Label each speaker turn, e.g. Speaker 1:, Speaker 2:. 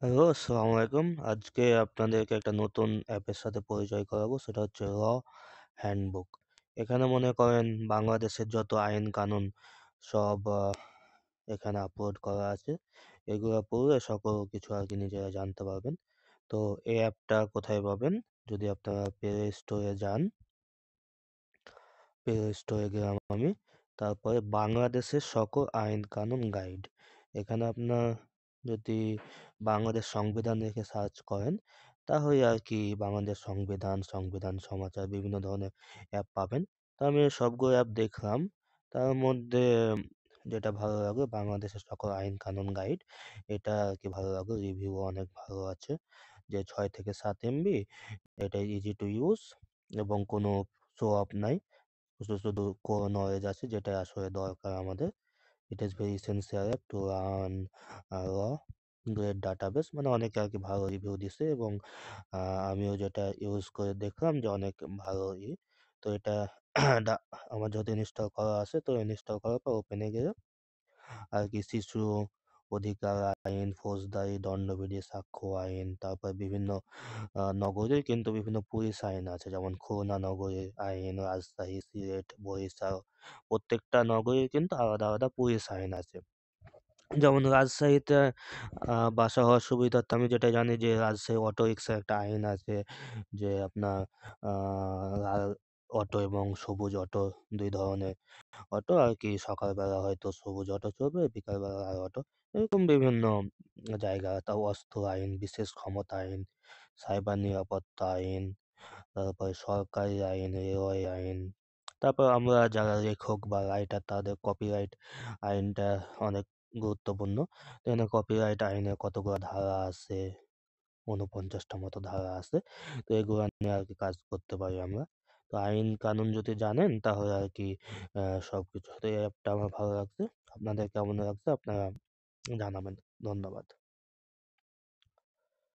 Speaker 1: Hello, আসসালামু আলাইকুম। আজকে আপনাদেরকে একটা নতুন অ্যাপের সাথে পরিচয় করাবো। সেটা হচ্ছে হ্যান্ডবুক। এখানে মনে করেন বাংলাদেশের যত আইন কানুন সব এখানে আপলোড করা আছে। এগুলো পড়লে সকল কিছু আরকি নিজেরা জানতে পারবেন। তো এই অ্যাপটা কোথায় পাবেন? যদি আপনারা প্লে স্টোরে যান, প্লে স্টোরে গেলাম আমি। তারপরে বাংলাদেশের সকল আইন কানুন গাইড। এখানে আপনার যদি বাংলাদেশ সংবিধান লিখে সার্চ করেন, তাহলে আর কি বাংলাদেশ সংবিধান, সংবিধান সমাচার বিভিন্ন ধরনের অ্যাপ পাবেন। তো আমি সবগুলো অ্যাপ দেখলাম। তার মধ্যে যেটা ভালো লাগলো বাংলাদেশের সকল আইন কানুন গাইড। এটা আর কি ভালো লাগলো। রিভিউ অনেক ভালো আছে। যে 6 থেকে 7 এমবি। এটা ইজি টু ইউজ এবং কোনো শো অফ নাই। শুধু কোর নলেজ আছে যেটা আসলে দরকার আমাদের। It is very essential app to learn র গ্রেট ডাটাবেস, মানে অনেকে আর কি ভালো রিভিউ দিছে এবং আমিও যেটা ইউজ করে দেখলাম যে অনেক ভালো তো এটা আমার যত ইনস্টল করা আছে, তো ইনস্টল করার পর ওপেনে গেলে আর কি শিশু অধিকার আইন, ফৌজদারি দণ্ডবিধি, সাক্ষ্য আইন, তারপর বিভিন্ন নগরের কিন্তু বিভিন্ন পুলিশ আইন আছে, যেমন খুলনা নগরের আইন, রাজশাহী, সিলেট, বরিশাল, প্রত্যেকটা নগরের কিন্তু আলাদা আলাদা পুলিশ আইন আছে। যেমন রাজশাহীতে বাসা হওয়ার সুবিধার্থে আমি যেটা জানি যে রাজশাহী অটো রিক্সার একটা আইন আছে, যে আপনার লাল অটো এবং সবুজ অটো, দুই ধরনের অটো আর কি। সকালবেলা হয়তো সবুজ অটো চলবে, বিকালবেলা লাল অটো। এরকম বিভিন্ন জায়গা। তাও অস্ত্র আইন, বিশেষ ক্ষমতা আইন, সাইবার নিরাপত্তা আইন, তারপরে সরকারি আইন, রেলওয়ে আইন। তারপর আমরা যারা লেখক বা রাইটার তাদের কপিরাইট আইনটা অনেক গুরুত্বপূর্ণ। এখানে কপিরাইট আইনে কতগুলো ধারা আছে, ৪৯টা মতো ধারা আছে। তো এগুলো নিয়ে আর কি কাজ করতে পারি আমরা। তো আইন কানুন যদি জানেন তাহলে আর কি সবকিছু। তো এই অ্যাপটা আমার ভালো লাগছে। আপনাদের কেমন লাগছে আপনারা জানাবেন। ধন্যবাদ।